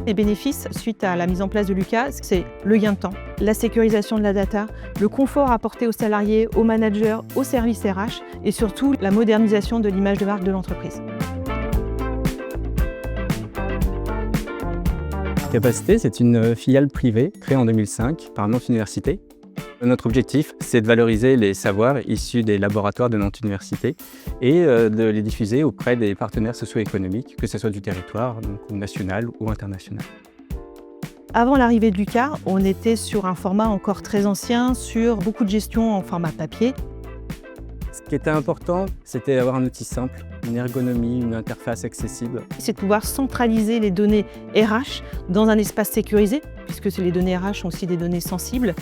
Les bénéfices suite à la mise en place de Lucas, c'est le gain de temps, la sécurisation de la data, le confort apporté aux salariés, aux managers, aux services RH et surtout la modernisation de l'image de marque de l'entreprise. Capacité, c'est une filiale privée créée en 2005 par Nantes Université. Notre objectif, c'est de valoriser les savoirs issus des laboratoires de Nantes Université et de les diffuser auprès des partenaires socio-économiques, que ce soit du territoire, donc national ou international. Avant l'arrivée de Lucas, on était sur un format encore très ancien, sur beaucoup de gestion en format papier. Ce qui était important, c'était d'avoir un outil simple, une ergonomie, une interface accessible. C'est de pouvoir centraliser les données RH dans un espace sécurisé, puisque les données RH sont aussi des données sensibles.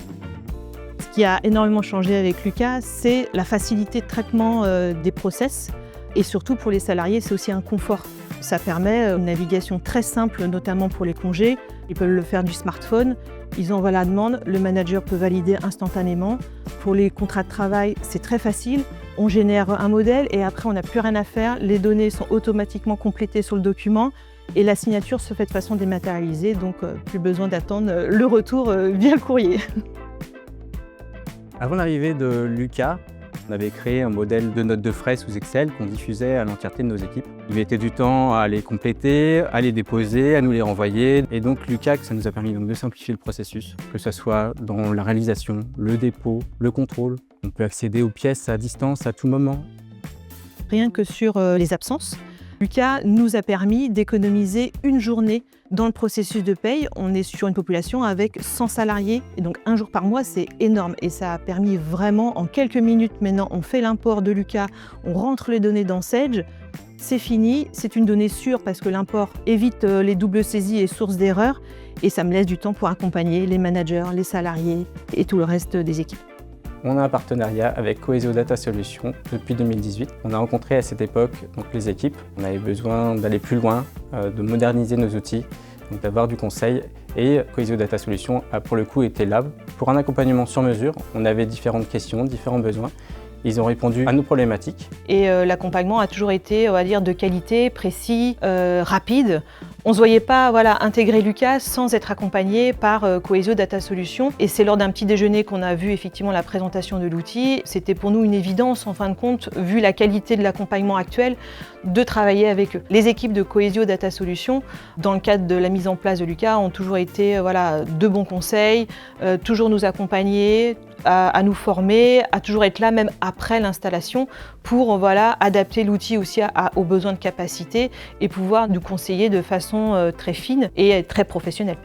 Ce qui a énormément changé avec Lucas, c'est la facilité de traitement des process et surtout pour les salariés, c'est aussi un confort. Ça permet une navigation très simple, notamment pour les congés. Ils peuvent le faire du smartphone, ils envoient la demande, le manager peut valider instantanément. Pour les contrats de travail, c'est très facile. On génère un modèle et après on n'a plus rien à faire. Les données sont automatiquement complétées sur le document et la signature se fait de façon dématérialisée, donc plus besoin d'attendre le retour via le courrier. Avant l'arrivée de Lucas, on avait créé un modèle de notes de frais sous Excel qu'on diffusait à l'entièreté de nos équipes. Il mettait du temps à les compléter, à les déposer, à nous les renvoyer. Et donc Lucas, ça nous a permis de simplifier le processus, que ce soit dans la réalisation, le dépôt, le contrôle. On peut accéder aux pièces à distance à tout moment. Rien que sur les absences, Lucas nous a permis d'économiser une journée dans le processus de paye. On est sur une population avec 100 salariés, et donc un jour par mois, c'est énorme. Et ça a permis vraiment, en quelques minutes maintenant, on fait l'import de Lucas, on rentre les données dans Sage, c'est fini, c'est une donnée sûre parce que l'import évite les doubles saisies et sources d'erreurs, et ça me laisse du temps pour accompagner les managers, les salariés et tout le reste des équipes. On a un partenariat avec Cohesio Data Solutions depuis 2018. On a rencontré à cette époque les équipes. On avait besoin d'aller plus loin, de moderniser nos outils, d'avoir du conseil. Et Cohesio Data Solutions a pour le coup été là pour un accompagnement sur mesure. On avait différentes questions, différents besoins. Ils ont répondu à nos problématiques. Et l'accompagnement a toujours été, on va dire, de qualité, précis, rapide. On ne se voyait pas intégrer Lucas sans être accompagné par Cohesio Data Solutions. Et c'est lors d'un petit déjeuner qu'on a vu effectivement la présentation de l'outil. C'était pour nous une évidence, en fin de compte, vu la qualité de l'accompagnement actuel, de travailler avec eux. Les équipes de Cohesio Data Solutions, dans le cadre de la mise en place de Lucas, ont toujours été de bons conseils, toujours nous accompagner, à nous former, à toujours être là même après l'installation pour adapter l'outil aussi aux besoins de capacité et pouvoir nous conseiller de façon très fine et très professionnelle.